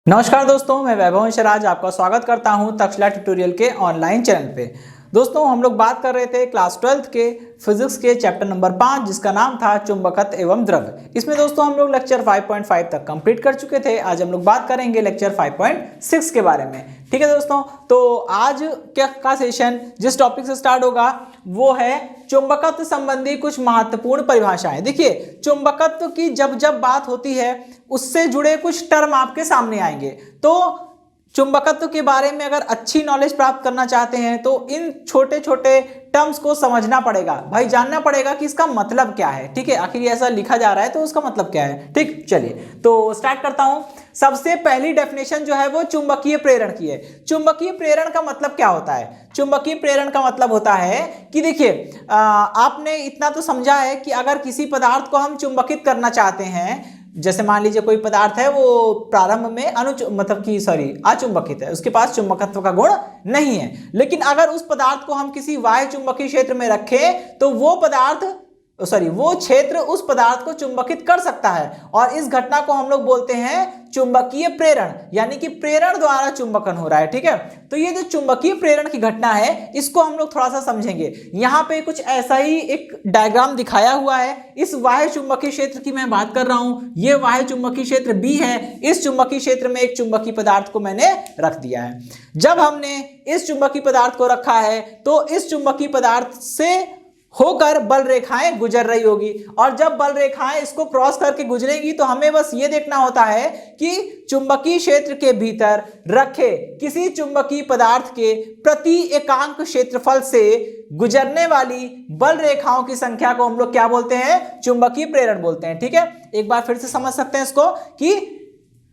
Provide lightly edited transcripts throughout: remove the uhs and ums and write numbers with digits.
नमस्कार दोस्तों, मैं वैभव शराज आपका स्वागत करता हूं तक्षशिला ट्यूटोरियल के ऑनलाइन चैनल पे। दोस्तों, हम लोग बात कर रहे थे क्लास 12th के फिजिक्स के चैप्टर नंबर 5 जिसका नाम था चुंबकत्व एवं द्रव्य। इसमें दोस्तों हम लोग लेक्चर 5.5 तक कंप्लीट कर चुके थे। आज हम लोग बात करेंगे लेक्चर 5.6 के बारे में। ठीक है दोस्तों, तो आज का सेशन जिस टॉपिक से स्टार्ट होगा वो है चुंबकत्व संबंधी कुछ महत्वपूर्ण परिभाषाएं। देखिए, चुंबकत्व की जब जब बात होती है उससे जुड़े कुछ टर्म आपके सामने आएंगे। तो चुंबकत्व के बारे में अगर अच्छी नॉलेज प्राप्त करना चाहते हैं तो इन छोटे छोटे टर्म्स को समझना पड़ेगा भाई, जानना पड़ेगा कि इसका मतलब क्या है। ठीक है, आखिर ऐसा लिखा जा रहा है तो उसका मतलब क्या है। ठीक, चलिए तो स्टार्ट करता हूं। सबसे पहली डेफिनेशन जो है वो चुंबकीय प्रेरण की है। चुंबकीय प्रेरण का मतलब क्या होता है? चुंबकीय प्रेरण का मतलब होता है कि देखिए, आपने इतना तो समझा है कि अगर किसी पदार्थ को हम चुंबकित करना चाहते हैं, जैसे मान लीजिए कोई पदार्थ है वो प्रारंभ में अचुंबकित है, उसके पास चुंबकत्व का गुण नहीं है, लेकिन अगर उस पदार्थ को हम किसी बाह्य चुंबकीय क्षेत्र में रखें तो वो क्षेत्र उस पदार्थ को चुंबकित कर सकता है। और इस घटना को हम लोग बोलते हैं चुंबकीय प्रेरण, यानी कि प्रेरण द्वारा चुंबकन हो रहा है। ठीक है, तो ये जो चुंबकीय प्रेरण की घटना है इसको हम लोग थोड़ा सा समझेंगे। यहाँ पे कुछ ऐसा ही एक डायग्राम दिखाया हुआ है। इस बाह्य चुंबकीय क्षेत्र की मैं बात कर रहा हूं, ये बाह्य चुंबकीय क्षेत्र बी है। इस चुंबकीय क्षेत्र में एक चुंबकीय पदार्थ को मैंने रख दिया है। जब हमने इस चुंबकीय पदार्थ को रखा है तो इस चुंबकीय पदार्थ से होकर बल रेखाएं गुजर रही होगी, और जब बल रेखाएं इसको क्रॉस करके गुजरेंगी तो हमें बस ये देखना होता है कि चुंबकीय क्षेत्र के भीतर रखे किसी चुंबकीय पदार्थ के प्रति एकांक क्षेत्रफल से गुजरने वाली बल रेखाओं की संख्या को हम लोग क्या बोलते हैं? चुंबकीय प्रेरण बोलते हैं। ठीक है, एक बार फिर से समझ सकते हैं इसको कि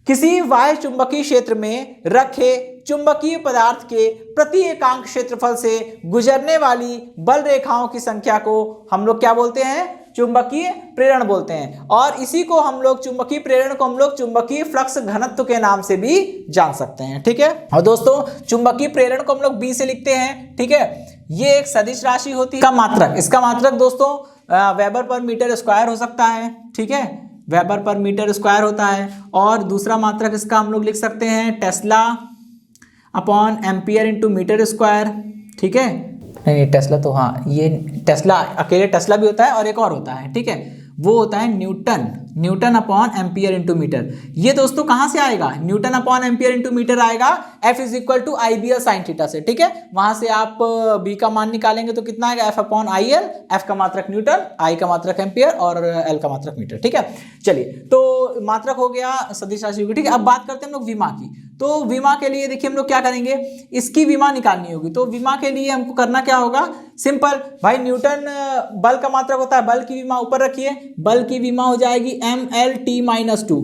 किसी बाह्य चुंबकीय क्षेत्र में रखे चुंबकीय पदार्थ के प्रति एकांक क्षेत्रफल से गुजरने वाली बल रेखाओं की संख्या को हम लोग क्या बोलते हैं? चुंबकीय प्रेरण बोलते हैं। और इसी को हम लोग चुंबकीय प्रेरण को हम लोग चुंबकीय फ्लक्स घनत्व के नाम से भी जान सकते हैं। ठीक है, और दोस्तों चुंबकीय प्रेरण को हम लोग बी से लिखते हैं। ठीक है, ये एक सदिश राशि होती है। इसका मात्रक दोस्तों वेबर पर मीटर स्क्वायर हो सकता है। ठीक है, वेबर पर मीटर स्क्वायर होता है। और दूसरा मात्रक इसका हम लोग लिख सकते हैं tesla upon ampere into metre square. ठीक है, नहीं टेस्ला तो हाँ, ये टेस्ला अकेले टेस्ला भी होता है और एक और होता है। ठीक है, वो होता है newton upon ampere into metre. ये दोस्तों कहाँ से आएगा? Newton upon ampere into metre आएगा F is equal to I B L sine theta से। ठीक है, वहां से आप b का मान निकालेंगे तो कितना आएगा? F upon I L. F का मात्रक न्यूटन, I का मात्रक एम्पियर और L का मात्रक मीटर। ठीक है, चलिए तो मात्रक हो गया सदिश राशि की। ठीक है, अब बात करते हैं हम लोग विमा की। तो विमा के लिए देखिए हम लोग क्या करेंगे, इसकी विमा निकालनी होगी। तो विमा के लिए हमको करना क्या होगा? सिंपल भाई, न्यूटन बल का मात्रक होता है, बल की विमा ऊपर रखिए, बल की विमा हो जाएगी mlt-2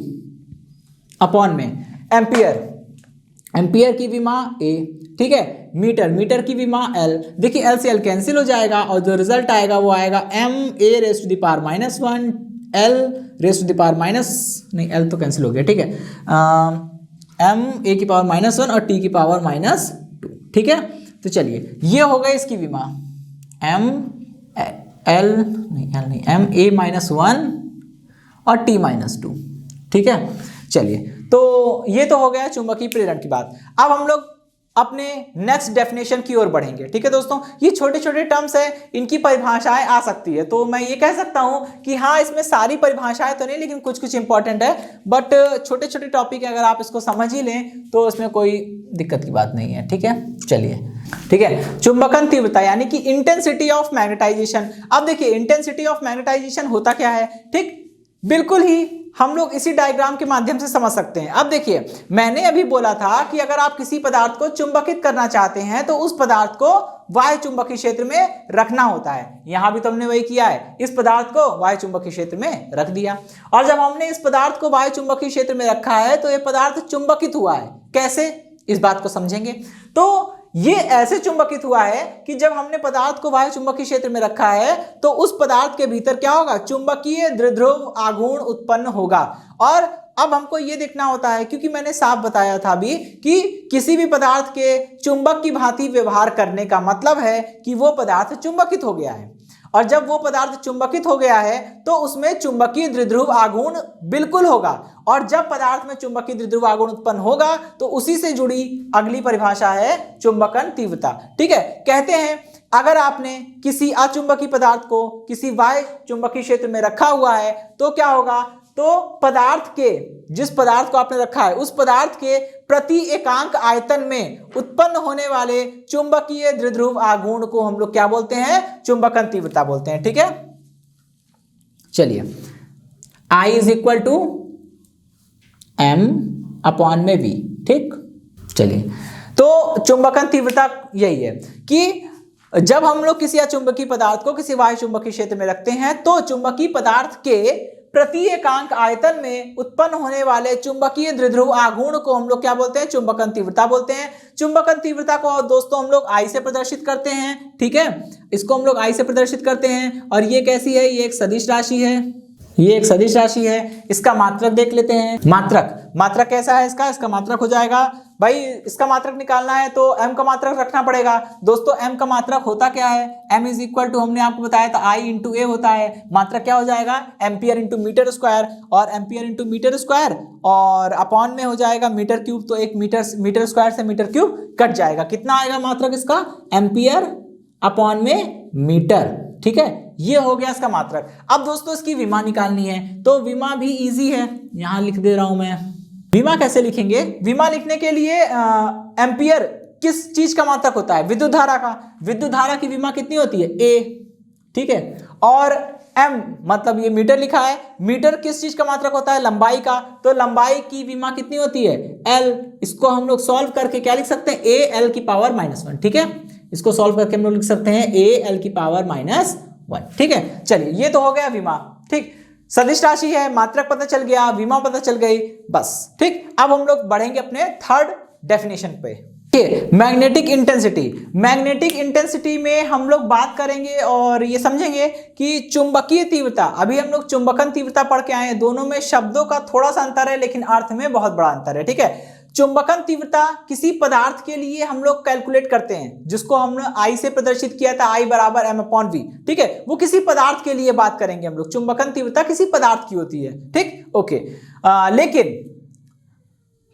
अपॉन में एम्पियर की विमा A। ठीक है, मीटर की विमा L। देखिए L से L कैंसिल हो जाएगा और जो रिजल्ट आएगा वो आएगा ma⁻⁻1 L कैंसिल हो गया। ठीक है, ma⁻1 और t⁻²। ठीक है, तो चलिए ये हो गई इसकी विमा ma-1 और t-2। ठीक है, चलिए तो ये तो हो गया चुंबकीय प्रेरण की बात। अब हम लोग अपने नेक्स्ट डेफिनेशन की ओर बढ़ेंगे। ठीक है दोस्तों, ये छोटे छोटे टर्म्स है, इनकी परिभाषाएं आ सकती है। तो मैं ये कह सकता हूं कि हाँ, इसमें सारी परिभाषाएं तो नहीं, लेकिन कुछ कुछ इंपॉर्टेंट है। बट छोटे छोटे टॉपिक है, अगर आप इसको समझ ही लें तो इसमें कोई दिक्कत की बात नहीं है। ठीक है, चलिए ठीक है, चुंबकन तीव्रता यानी कि इंटेंसिटी ऑफ मैग्नेटाइजेशन। अब देखिए इंटेंसिटी ऑफ मैग्नेटाइजेशन होता क्या है? ठीक, बिल्कुल ही हम लोग इसी डायग्राम के माध्यम से समझ सकते हैं। अब देखिए, मैंने अभी बोला था कि अगर आप किसी पदार्थ को चुंबकित करना चाहते हैं तो उस पदार्थ को बाह्य चुंबकीय क्षेत्र में रखना होता है। यहां भी तो हमने वही किया है, इस पदार्थ को बाह्य चुंबकीय क्षेत्र में रख दिया। और जब हमने इस पदार्थ को बाह्य चुंबकीय क्षेत्र में रखा है तो यह पदार्थ चुंबकित हुआ है। कैसे, इस बात को समझेंगे। तो ये ऐसे चुंबकित हुआ है कि जब हमने पदार्थ को बाह्य चुंबकीय क्षेत्र में रखा है तो उस पदार्थ के भीतर क्या होगा? चुंबकीय द्विध्रुव आघूर्ण उत्पन्न होगा। और अब हमको ये देखना होता है, क्योंकि मैंने साफ बताया था अभी कि किसी भी पदार्थ के चुंबक की भांति व्यवहार करने का मतलब है कि वो पदार्थ चुंबकित हो गया है। और जब वो पदार्थ चुंबकित हो गया है तो उसमें चुंबकीय द्विध्रुव आघूर्ण बिल्कुल होगा, और जब पदार्थ में चुंबकीय द्विध्रुव आघूर्ण उत्पन्न होगा तो उसी से जुड़ी अगली परिभाषा है चुंबकन तीव्रता। ठीक है, कहते हैं अगर आपने किसी अचुंबकीय पदार्थ को किसी बाह्य चुंबकीय क्षेत्र में रखा हुआ है तो क्या होगा, तो पदार्थ के, जिस पदार्थ को आपने रखा है उस पदार्थ के प्रति एकांक आयतन में उत्पन्न होने वाले चुंबकीय द्विध्रुव आघूर्ण को हम लोग क्या बोलते हैं, चुंबकन तीव्रता बोलते हैं। ठीक है, चलिए I is equal to M upon में V। ठीक, चलिए तो चुंबकन तीव्रता यही है कि जब हम लोग किसी अचुंबकीय पदार्थ को किसी बाह्य चुंबकीय क्षेत्र में रखते हैं तो चुंबकीय पदार्थ के प्रति एकांक आयतन में उत्पन्न होने वाले चुंबकीय द्विध्रुव आघूर्ण को हम लोग क्या बोलते हैं, चुंबकन तीव्रता बोलते हैं। चुंबकन तीव्रता को दोस्तों हम लोग I से प्रदर्शित करते हैं। ठीक है, इसको हम लोग I से प्रदर्शित करते हैं, और ये कैसी है, ये एक सदिश राशि है, ये एक सदिश राशि है। इसका मात्रक देख लेते हैं। मात्रक कैसा है इसका मात्रक हो जाएगा, भाई इसका मात्रक निकालना है तो m का मात्रक रखना पड़ेगा। दोस्तों m का मात्रक होता क्या है, m इज इक्वल टू, हमने आपको बताया था I इंटू ए होता है। मात्रक क्या हो जाएगा, एम्पियर इंटू मीटर स्क्वायर, और एम्पियर इंटू मीटर स्क्वायर और अपॉन में हो जाएगा मीटर क्यूब, तो एक मीटर स्क्वायर से मीटर क्यूब कट जाएगा। कितना आएगा मात्रक इसका, एम्पियर अपॉन में मीटर। ठीक है, ये हो गया इसका मात्रक। अब दोस्तों इसकी विमा निकालनी है, तो विमा भी इजी है, यहां लिख दे रहा हूं मैं। विमा कैसे लिखेंगे, विमा लिखने के लिए एम्पियर किस चीज का मात्रक होता है, विद्युत धारा का। विद्युत धारा की विमा कितनी होती है, ए। ठीक है, और m मतलब ये मीटर लिखा है, मीटर किस चीज का मात्रक होता है, लंबाई का, तो लंबाई की विमा कितनी होती है, l। इसको हम लोग सॉल्व करके क्या लिख सकते हैं, a l की पावर -1। ठीक है, इसको सॉल्व करके हम लोग लिख सकते हैं a l की पावर -1। ठीक है, चलिए ये तो हो गया विमा। ठीक, सदिश राशि है, मात्रक पता चल गया, विमा पता चल गई, बस। ठीक, अब हम लोग बढ़ेंगे अपने थर्ड डेफिनेशन पे। Magnetic intensity. मैग्नेटिक इंटेंसिटी में हम लोग बात करेंगे और ये समझेंगे कि चुंबकीय तीव्रता, अभी हम लोग चुंबकन तीव्रता पढ़ के आए हैं, दोनों में शब्दों का थोड़ा सा अंतर है लेकिन अर्थ में बहुत बड़ा अंतर है। ठीक है, चुंबकन तीव्रता किसी पदार्थ के लिए हम लोग कैलकुलेट करते हैं, जिसको हमने I से प्रदर्शित किया था, I बराबर m अपॉन v। ठीक है, वो किसी पदार्थ के लिए बात करेंगे हम लोग, चुंबकन तीव्रता किसी पदार्थ की होती है। ठीक, ओके।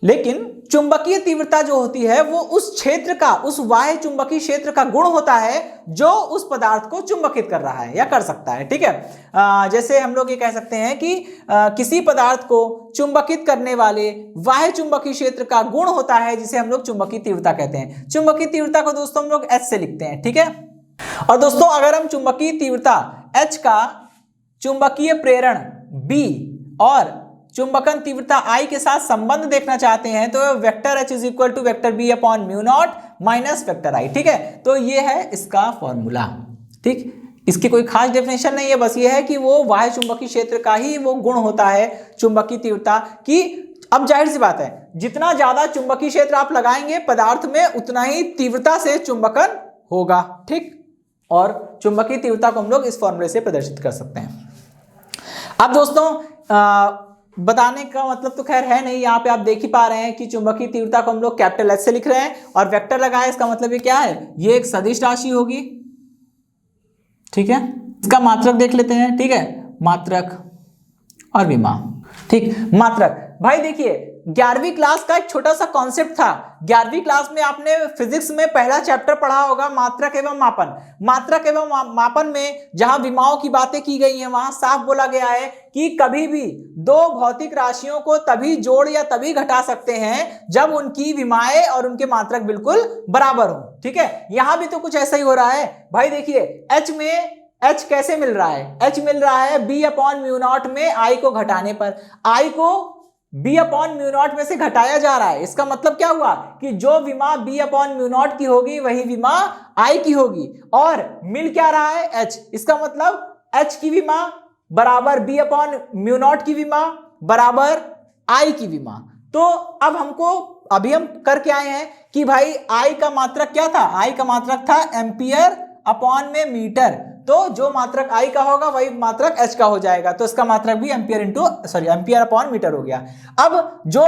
लेकिन चुंबकीय तीव्रता जो होती है वो उस क्षेत्र का, उस बाह्य चुंबकीय क्षेत्र का गुण होता है जो उस पदार्थ को चुंबकित कर रहा है या कर सकता है। ठीक है, जैसे हम लोग ये कह सकते हैं कि किसी पदार्थ को चुंबकित करने वाले बाह्य चुंबकीय क्षेत्र का गुण होता है जिसे हम लोग चुंबकीय तीव्रता कहते हैं। चुंबकीय तीव्रता को दोस्तों हम लोग H से लिखते हैं। ठीक है, और दोस्तों अगर हम चुंबकीय तीव्रता H का चुंबकीय प्रेरण B और चुंबकन तीव्रता I के साथ संबंध देखना चाहते हैं तो vector H is equal to vector B upon mu not minus vector I। ठीक है, तो ये है इसका फॉर्मूला। ठीक, इसकी कोई खास डेफिनेशन नहीं है, बस ये है कि वो बाह्य चुंबकीय क्षेत्र का ही वो गुण होता है चुंबकीय तीव्रता की। अब जाहिर सी बात है, जितना ज्यादा चुंबकीय क्षेत्र आप लगाएंगे पदार्थ में उतना ही तीव्रता से चुंबकन होगा। ठीक, और चुंबकीय तीव्रता को हम लोग इस फॉर्मूले से प्रदर्शित कर सकते हैं। अब दोस्तों बताने का मतलब तो खैर है नहीं, यहाँ पे आप देख ही पा रहे हैं कि चुंबकीय तीव्रता को हम लोग कैपिटल H से लिख रहे हैं और वेक्टर लगाए, इसका मतलब ये क्या है, ये एक सदिश राशि होगी। ठीक है, इसका मात्रक देख लेते हैं। ठीक है, मात्रक और विमा। ठीक, मात्रक, भाई देखिए 11वीं क्लास का एक छोटा सा कॉन्सेप्ट था। 11वीं क्लास में आपने फिजिक्स में पहला चैप्टर पढ़ा होगा, मात्रक एवं मापन। मात्रक एवं मापन में जहां विमाओं की बातें की गई हैं वहां साफ बोला गया है कि कभी भी दो भौतिक राशियों को तभी जोड़ या तभी घटा सकते हैं जब उनकी विमाएं और उनके मात्रक बिल्कुल बराबर हो। ठीक है, यहां भी तो कुछ ऐसा ही हो रहा है। भाई देखिए H में H कैसे मिल रहा है, H मिल रहा है B अपॉन म्यू नॉट में I को घटाने पर, I को B अपॉन म्यू नॉट में से घटाया जा रहा है। इसका मतलब क्या हुआ कि जो विमा B अपॉन म्यू नॉट की होगी वही विमा I की होगी, और मिल क्या रहा है H। इसका मतलब H की विमा बराबर B अपॉन म्यू नॉट की विमा बराबर I की विमा। तो अब हमको, अभी हम करके आए हैं कि भाई I का मात्रक क्या था, I का मात्रक था एम्पियर अपॉन में मीटर, तो जो मात्रक I का होगा वही मात्रक H का हो जाएगा, तो इसका मात्रक भी एम्पियर अपॉन मीटर हो गया। अब जो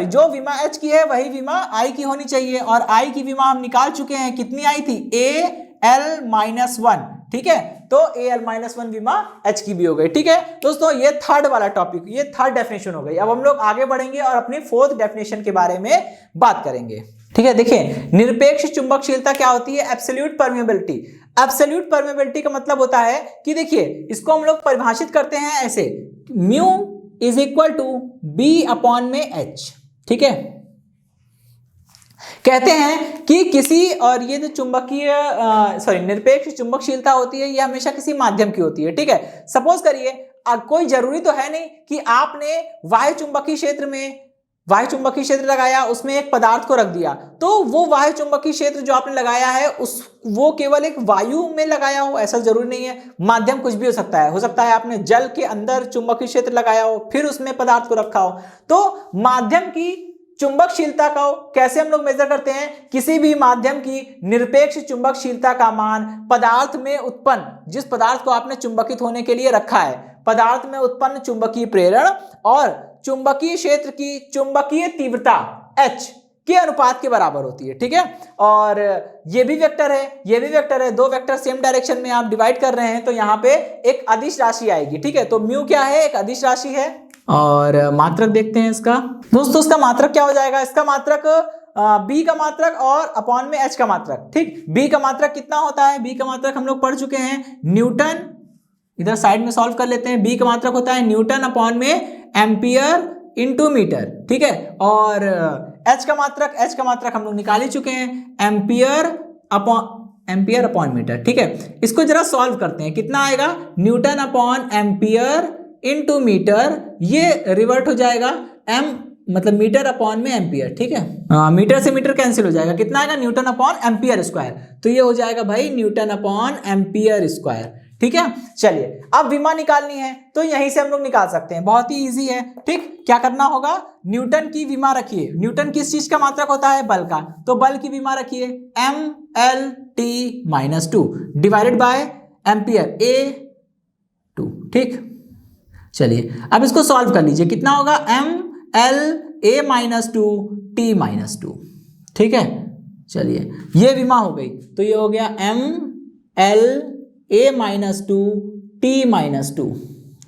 जो विमा H की है वही विमा I की होनी चाहिए, और I की विमा हम निकाल चुके हैं, कितनी आई थी, A L-1, ठीक है। तो Al-1 विमा H की भी हो गई, ठीक है दोस्तों। ये थर्ड वाला टॉपिक, ये थर्ड डेफिनेशन हो गई। अब हम लोग आगे बढ़ेंगे और अपनी फोर्थ डेफिनेशन के बारे में बात करेंगे, ठीक है। देखिए निरपेक्ष चुंबकशीलता क्या होती है? Absolute permeability. एब्सोल्यूट परमेबिलिटी का मतलब होता है कि देखिए इसको हम लोग परिभाषित करते हैं ऐसे, mu is equal to B upon में एच, ठीक है। कहते हैं कि किसी, और ये जो चुंबकीय निरपेक्ष चुंबकशीलता होती है ये हमेशा किसी माध्यम की होती है, ठीक है। सपोज करिए कोई जरूरी तो है नहीं कि आपने वायु चुंबकीय क्षेत्र लगाया, उसमें एक पदार्थ को रख दिया, तो वो वायु चुंबकीय क्षेत्र जो आपने लगाया है वो केवल एक वायु में लगाया हो, ऐसा जरूरी नहीं है। माध्यम कुछ भी हो सकता है आपने जल के अंदर चुंबकीय क्षेत्र लगाया हो, फिर उसमें पदार्थ को रखा हो। तो माध्यम की चुंबकशीलता का कैसे हम लोग मेजर करते हैं? किसी भी माध्यम की निरपेक्ष चुंबकशीलता का मान पदार्थ में उत्पन्न, जिस पदार्थ को आपने चुंबकित होने के लिए रखा है, पदार्थ में उत्पन्न चुंबकीय प्रेरण और चुंबकीय क्षेत्र की चुंबकीय तीव्रता H के अनुपात के बराबर होती है, ठीक है। और ये भी वेक्टर है, दो वेक्टर सेम डायरेक्शन में आप डिवाइड कर रहे हैं तो यहाँ पे एक अदिश राशि आएगी, ठीक है। तो म्यू क्या है? एक अदिश राशि है। और मात्रक देखते हैं इसका दोस्तों, इसका मात्रक क्या हो जाएगा? इसका मात्रक बी का मात्रक और अपॉन में एच का मात्रक, ठीक। बी का मात्रक कितना होता है? बी का मात्रक हम लोग पढ़ चुके हैं, न्यूटन, इधर साइड में सॉल्व कर लेते हैं। बी का मात्रक होता है न्यूटन अपॉन में एम्पियर इंटू मीटर, ठीक है। और एच का मात्रक हम लोग निकाल ही चुके हैं, एम्पियर अपॉन मीटर, ठीक है। इसको जरा सॉल्व करते हैं, कितना आएगा? Newton upon ampere into metre, ये रिवर्ट हो जाएगा एम, मतलब मीटर अपॉन में एम्पियर, ठीक है। मीटर से मीटर कैंसिल हो जाएगा, कितना आएगा? Newton upon ampere square. तो ये हो जाएगा भाई न्यूटन अपॉन एम्पियर स्क्वायर, ठीक है। चलिए अब विमा निकालनी है तो यहीं से हम लोग निकाल सकते हैं, बहुत ही इजी है, ठीक। क्या करना होगा? न्यूटन की विमा रखिए। न्यूटन किस चीज का मात्रक होता है? बल का। तो बल की विमा रखिए ML-T-2 divided by ampere A2, ठीक। चलिए अब इसको सॉल्व कर लीजिए, कितना होगा? ML-A-2T-2, ठीक है। चलिए ये विमा हो गई, तो ये हो गया ML-A-2T-2,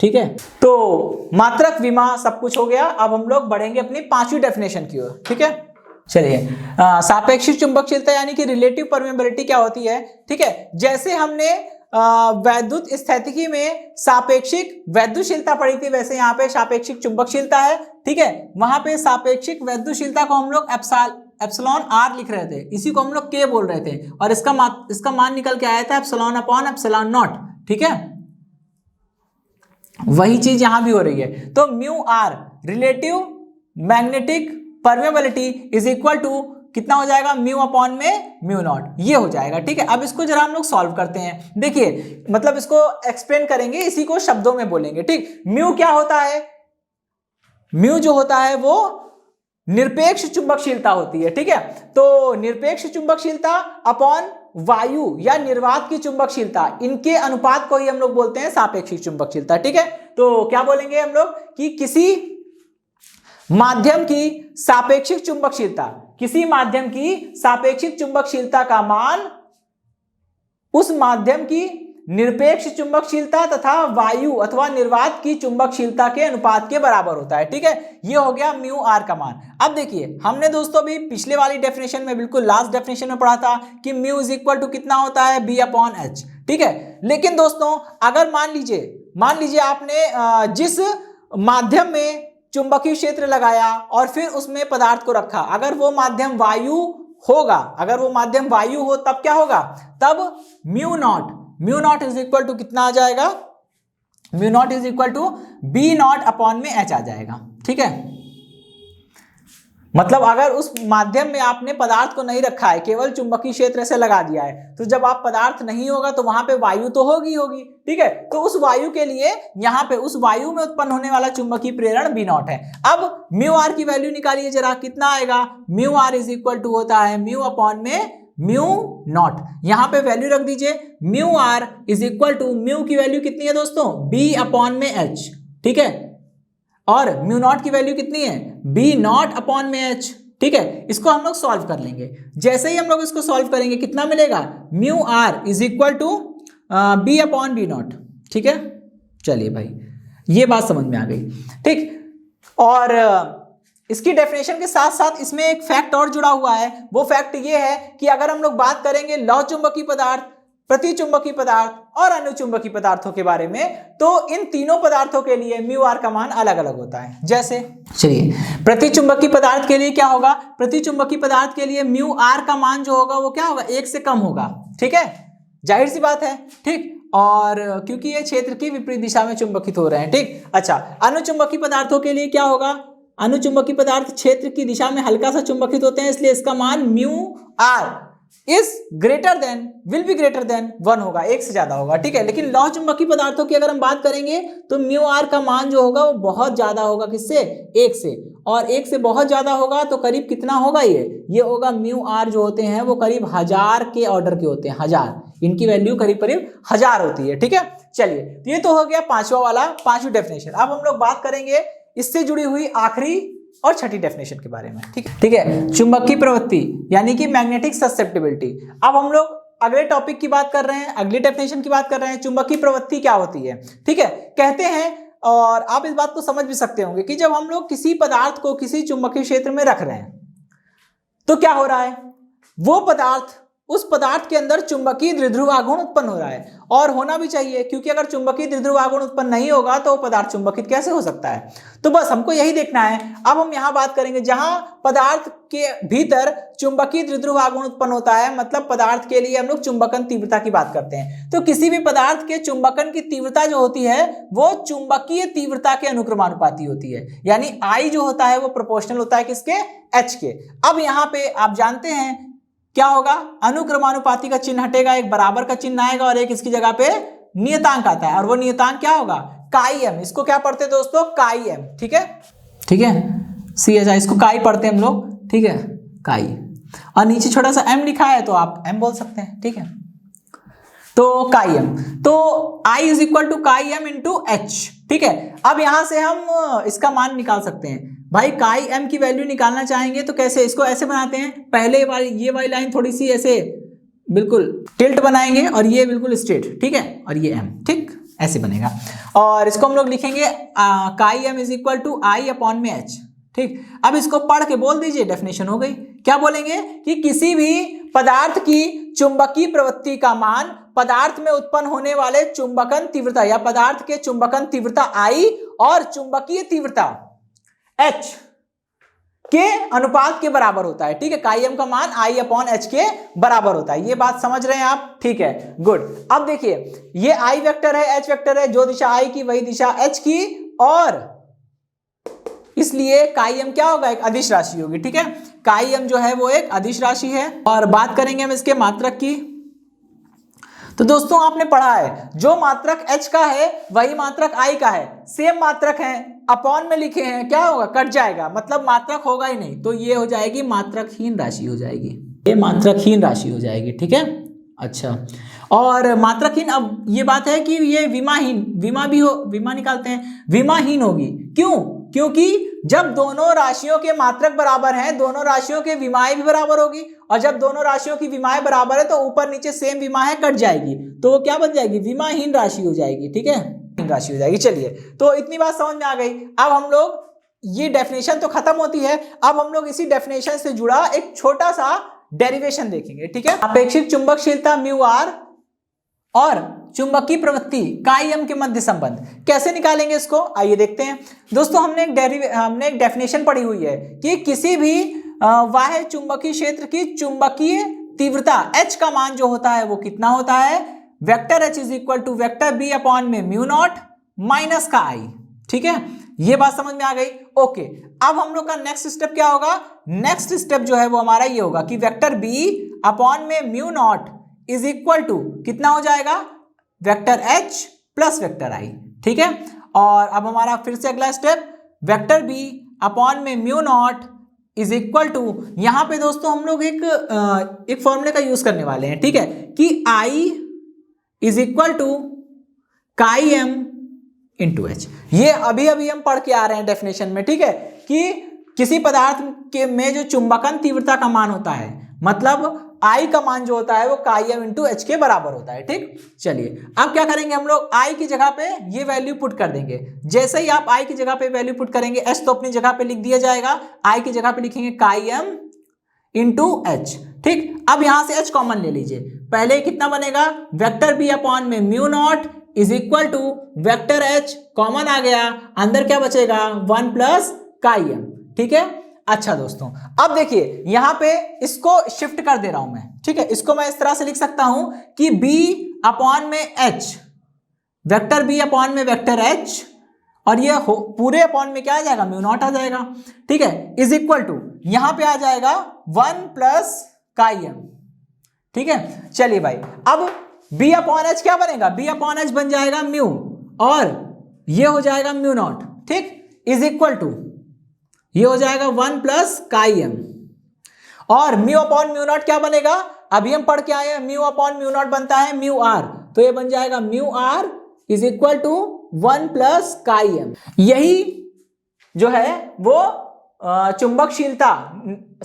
ठीक है। तो मात्रक, विमा सब कुछ हो गया। अब हम लोग बढ़ेंगे अपनी पांचवी डेफिनेशन की ओर, ठीक है। चलिए सापेक्षिक चुंबकशीलता यानी कि रिलेटिव परमेबिलिटी क्या होती है, ठीक है। जैसे हमने वैद्युत स्थितिकी में सापेक्षिक वैद्युशीलता पढ़ी थी, वैसे यहाँ पे सापेक्षिक चुंबकशीलता है, ठीक है। वहां पे सापेक्षिक वैद्युशीलता को हम लोग एप्सिलॉन आर लिख रहे थे, इसी को हम लोग के बोल रहे थे, और इसका मान निकल के आया था एप्सिलॉन अपॉन एप्सिलॉन नॉट, ठीक है। वही चीज यहां भी हो रही है। तो mu R relative magnetic permeability is equal to कितना हो जाएगा? म्यू अपॉन में म्यू नॉट, ये हो जाएगा, ठीक है। अब इसको जरा हम लोग सॉल्व करते हैं। देखिए मतलब इसको एक्सप्लेन करेंगे, इसी को शब्दों में बोलेंगे, ठीक। म्यू क्या होता है? म्यू जो होता है वो निरपेक्ष चुंबकशीलता होती है, ठीक है। तो निरपेक्ष चुंबकशीलता अपॉन वायु या निर्वात की चुंबकशीलता, इनके अनुपात को ही हम लोग बोलते हैं सापेक्षिक चुंबकशीलता, ठीक है। तो क्या बोलेंगे हम लोग कि किसी माध्यम की सापेक्षिक चुंबकशीलता, किसी माध्यम की सापेक्षिक चुंबकशीलता का मान उस माध्यम की निरपेक्ष चुंबकशीलता तथा वायु अथवा निर्वात की चुंबकशीलता के अनुपात के बराबर होता है, ठीक है। ये हो गया म्यू आर का मान। अब देखिए हमने दोस्तों भी पिछले वाली डेफिनेशन में, बिल्कुल लास्ट डेफिनेशन में पढ़ा था कि म्यू इज इक्वल टू कितना होता है? बी अपॉन एच, ठीक है। लेकिन दोस्तों अगर मान लीजिए आपने जिस माध्यम में चुंबकीय क्षेत्र लगाया और फिर उसमें पदार्थ को रखा, अगर वो माध्यम वायु होगा, अगर वो माध्यम वायु हो तब क्या होगा? तब mu not is equal to कितना आ जाएगा? Mu not is equal to B not upon में एच आ जाएगा, ठीक है। मतलब अगर उस माध्यम में आपने पदार्थ को नहीं रखा है, केवल चुंबकीय क्षेत्र से लगा दिया है, तो जब आप पदार्थ नहीं होगा तो वहां पे वायु तो होगी, ठीक है। तो उस वायु के लिए यहाँ पे उस वायु में उत्पन्न होने वाला चुंबकीय प्रेरण बी नॉट है। अब म्यू आर की वैल्यू निकालिए जरा, कितना आएगा? Mu R is equal to होता है म्यू अपॉन में म्यू नॉट, यहाँ पे वैल्यू रख दीजिए। Mu R is equal to, mu की वैल्यू कितनी है दोस्तों? बी अपॉन में एच, ठीक है। और म्यू नॉट की वैल्यू कितनी है? बी नॉट अपॉन में एच, ठीक है, इसको हम लोग सॉल्व कर लेंगे। जैसे ही हम लोग इसको सॉल्व करेंगे कितना मिलेगा, mu R is equal to B upon B not. ठीक है, चलिए भाई ये बात समझ में आ गई। ठीक, और इसकी डेफिनेशन के साथ साथ इसमें एक फैक्ट और जुड़ा हुआ है। वो फैक्ट ये है कि अगर हम लोग बात करेंगे लौह चुंबकीय पदार्थ, प्रतिचुंबकीय पदार्थ और अनुचुंबकीय पदार्थों के बारे में, तो इन तीनों पदार्थों के लिए म्यू आर का मान अलग अलग होता है। जैसे चलिए प्रतिचुंबकीय पदार्थ के लिए क्या होगा, प्रतिचुंबकीय पदार्थ के लिए म्यू आर का मान जो होगा वो क्या होगा, 1 से कम होगा। ठीक है, जाहिर सी बात है। ठीक, और क्योंकि ये क्षेत्र की विपरीत दिशा में चुंबकित हो रहे हैं। ठीक, अच्छा, अनुचुंबकीय पदार्थों के लिए क्या होगा, अनुचुंबकीय पदार्थ क्षेत्र की दिशा में हल्का सा चुंबकित होते हैं, इसलिए इसका मान mu R is greater than, will be greater than 1 होगा, 1 से ज्यादा होगा। ठीक है, लेकिन लौह चुंबकीय पदार्थों की अगर हम बात करेंगे तो म्यू आर का मान जो होगा वो बहुत ज्यादा होगा, किससे, 1 से, और 1 से बहुत ज्यादा होगा तो करीब कितना होगा, ये होगा म्यू आर जो होते हैं वो करीब 1000 के ऑर्डर के होते हैं, 1000, इनकी वैल्यू करीब करीब 1000 होती है। ठीक है, चलिए तो ये तो हो गया पांचवी डेफिनेशन। अब हम लोग बात करेंगे इससे जुड़ी हुई आखिरी और छठी डेफिनेशन के बारे में। ठीक है, चुंबकीय प्रवृत्ति यानी कि मैग्नेटिक ससेप्टिबिलिटी। अब हम लोग अगले टॉपिक की बात कर रहे हैं, अगली डेफिनेशन की बात कर रहे हैं, चुंबकीय प्रवृत्ति क्या होती है। ठीक है, कहते हैं, और आप इस बात को समझ भी सकते होंगे कि जब हम लोग किसी पदार्थ को किसी चुंबकीय क्षेत्र में रख रहे हैं तो क्या हो रहा है, वो पदार्थ, उस पदार्थ के अंदर चुंबकीय द्विध्रुव आघूर्ण उत्पन्न हो रहा है, और होना भी चाहिए, क्योंकि अगर चुंबकीय द्विध्रुव आघूर्ण उत्पन्न नहीं होगा तो पदार्थ चुंबकित कैसे हो सकता है। तो बस हमको यही देखना है। अब हम यहां बात करेंगे जहां पदार्थ के भीतर चुंबकीय द्विध्रुव आघूर्ण उत्पन्न होता है, मतलब पदार्थ के लिए हम लोग चुंबकन तीव्रता की बात करते हैं। तो किसी भी पदार्थ के चुंबकन की तीव्रता जो होती है वो चुंबकीय तीव्रता के अनुक्रमानुपाती होती है, यानी I जो होता है वो प्रोपोर्शनल होता है किसके, H के। अब यहाँ पे आप जानते हैं क्या होगा, अनुक्रमानुपाती का चिन्ह हटेगा, एक बराबर का चिन्ह आएगा और एक इसकी जगह पे नियतांक आता है, और वो नियतांक क्या होगा, काई एम। इसको क्या पढ़ते हैं दोस्तों, काई एम। ठीक है, ठीक है, CHI, इसको काई पढ़ते हैं हम लोग। ठीक है, काई, और नीचे छोटा सा m लिखा है तो आप m बोल सकते हैं। ठीक है, तो काई एम, तो I is equal to chi M into H. ठीक है, अब यहां से हम इसका मान निकाल सकते हैं। भाई काई एम की वैल्यू निकालना चाहेंगे तो कैसे, इसको ऐसे बनाते हैं, पहले वाली ये वाली लाइन थोड़ी सी ऐसे बिल्कुल टिल्ट बनाएंगे और ये बिल्कुल स्ट्रेट। ठीक है, और ये एम, ठीक ऐसे बनेगा, और इसको हम लोग लिखेंगे chi M is equal to I upon में एच। ठीक, अब इसको पढ़ के बोल दीजिए, डेफिनेशन हो गई। क्या बोलेंगे कि किसी भी पदार्थ की चुंबकीय प्रवृत्ति का मान पदार्थ में उत्पन्न होने वाले चुंबकन तीव्रता या पदार्थ के चुंबकन तीव्रता I और चुंबकीय तीव्रता H के अनुपात के बराबर होता है। ठीक है, काई एम का मान I अपॉन H के बराबर होता है। ये बात समझ रहे हैं आप। ठीक है, गुड। अब देखिए ये I वेक्टर है, H वेक्टर है, जो दिशा I की वही दिशा H की, और इसलिए काई एम क्या होगा, एक अदिश राशि होगी। ठीक है, काई एम जो है वो एक अदिश राशि है। और बात करेंगे हम इसके मात्रक की। तो दोस्तों आपने पढ़ा है जो मात्रक H का है वही मात्रक I का है, सेम मात्रक है, अपॉन में लिखे हैं, क्या होगा, कट जाएगा, मतलब मात्रक होगा ही नहीं, तो ये हो जाएगी मात्रकहीन राशि हो जाएगी, ये मात्रकहीन राशि हो जाएगी। ठीक है, अच्छा, और मात्रकहीन, अब ये बात है कि ये विमाहीन, विमा भी हो, विमा निकालते हैं, विमाहीन होगी। क्यों, क्योंकि जब दोनों राशियों के मात्रक बराबर हैं, दोनों राशियों के विमाएं भी बराबर होगी, और जब दोनों राशियों की विमाएं बराबर है तो ऊपर नीचे सेम विमाएं कट जाएगी, तो वो क्या बन जाएगी, विमाहीन राशि हो जाएगी। ठीक है, राशि हो जाएगी। चलिए, तो इतनी बात समझ में आ गई। अब हम लोग, ये डेफिनेशन तो खत्म होती है, अब हम लोग इसी डेफिनेशन से जुड़ा एक छोटा सा डेरिवेशन देखेंगे। ठीक है, अपेक्षित चुंबकशीलता म्यू आर और चुंबकीय प्रवृत्ति काई एम के मध्य संबंध कैसे निकालेंगे, इसको आइए देखते हैं। दोस्तों हमने एक डेफिनेशन पढ़ी हुई है कि किसी भी बाह्य चुंबकीय क्षेत्र की चुंबकीय तीव्रता H का मान जो होता है वो कितना होता है, vector H is equal to vector B upon में म्यू नॉट माइनस का I। ठीक है, ये बात समझ में आ गई। ओके, अब हम लोग का नेक्स्ट स्टेप क्या होगा, नेक्स्ट स्टेप जो है वो हमारा ये होगा कि वेक्टर बी अपॉन में mu not is equal to कितना हो जाएगा, vector H plus vector I। ठीक है, और अब हमारा फिर से अगला स्टेप, वेक्टर बी अपॉन में mu not is equal to, यहां पे दोस्तों हम लोग एक फॉर्मूले का यूज करने वाले हैं। ठीक है, कि I is equal to chi M into H. ये अभी अभी हम पढ़ के आ रहे हैं डेफिनेशन में। ठीक है, कि किसी पदार्थ के में जो चुंबकन तीव्रता का मान होता है, मतलब I का मान जो होता है वो काई इंटू एच के बराबर होता है। ठीक, चलिए अब क्या करेंगे हम लोग, I की जगह पे ये वैल्यू पुट कर देंगे। जैसे ही आप I की जगह पे वैल्यू पुट करेंगे, H तो अपनी जगह पे लिख दिया जाएगा, I की जगह पे लिखेंगे काई एम इंटू एच। ठीक, अब यहां से H कॉमन ले लीजिए। पहले कितना बनेगा, वेक्टर बी अपॉन में mu not is equal to vector H common आ गया, अंदर क्या बचेगा 1 प्लस काई एम। ठीक है, अच्छा दोस्तों अब देखिए यहां पे इसको शिफ्ट कर दे रहा हूं मैं। ठीक है, इसको मैं इस तरह से लिख सकता हूं कि B अपॉन में H, वेक्टर B अपॉन में वेक्टर H, और ये पूरे अपॉन में क्या आ जाएगा, म्यू नॉट आ जाएगा। ठीक है, इज इक्वल टू यहां पे आ जाएगा 1 प्लस काई एम। ठीक है, चलिए भाई अब B अपॉन H क्या बनेगा, B अपॉन H बन जाएगा म्यू, और ये हो जाएगा म्यू नॉट। ठीक, इज इक्वल टू ये हो जाएगा 1 प्लस काई एम, और म्यू अपॉन म्यू नॉट क्या बनेगा, अभी हम पढ़ के आए हैं म्यू अपॉन म्यू नॉट बनता है म्यू आर, तो ये बन जाएगा mu R is equal to 1 plus chi M. यही जो है वो चुंबकशीलता,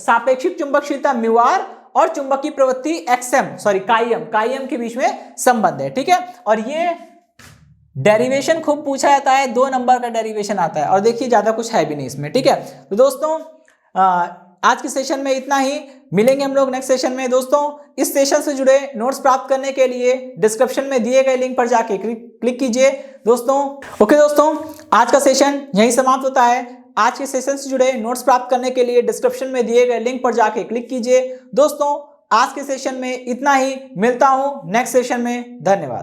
सापेक्षिक चुंबकशीलता म्यू आर और चुंबकीय प्रवृत्ति एक्सएम सॉरी काई एम के बीच में संबंध है। ठीक है, और ये डेरिवेशन खूब पूछा जाता है, 2 नंबर का डेरिवेशन आता है, और देखिए ज्यादा कुछ है भी नहीं इसमें। ठीक है, तो दोस्तों आज के सेशन में इतना ही, मिलेंगे हम लोग नेक्स्ट सेशन में। दोस्तों इस सेशन से जुड़े नोट्स प्राप्त करने के लिए डिस्क्रिप्शन में दिए गए लिंक पर जाके क्लिक कीजिए दोस्तों। ओके दोस्तों, आज का सेशन यहीं समाप्त होता है। आज के सेशन से जुड़े नोट्स प्राप्त करने के लिए डिस्क्रिप्शन में दिए गए लिंक पर जाके क्लिक कीजिए। दोस्तों आज के सेशन में इतना ही, मिलता हूं नेक्स्ट सेशन में, धन्यवाद।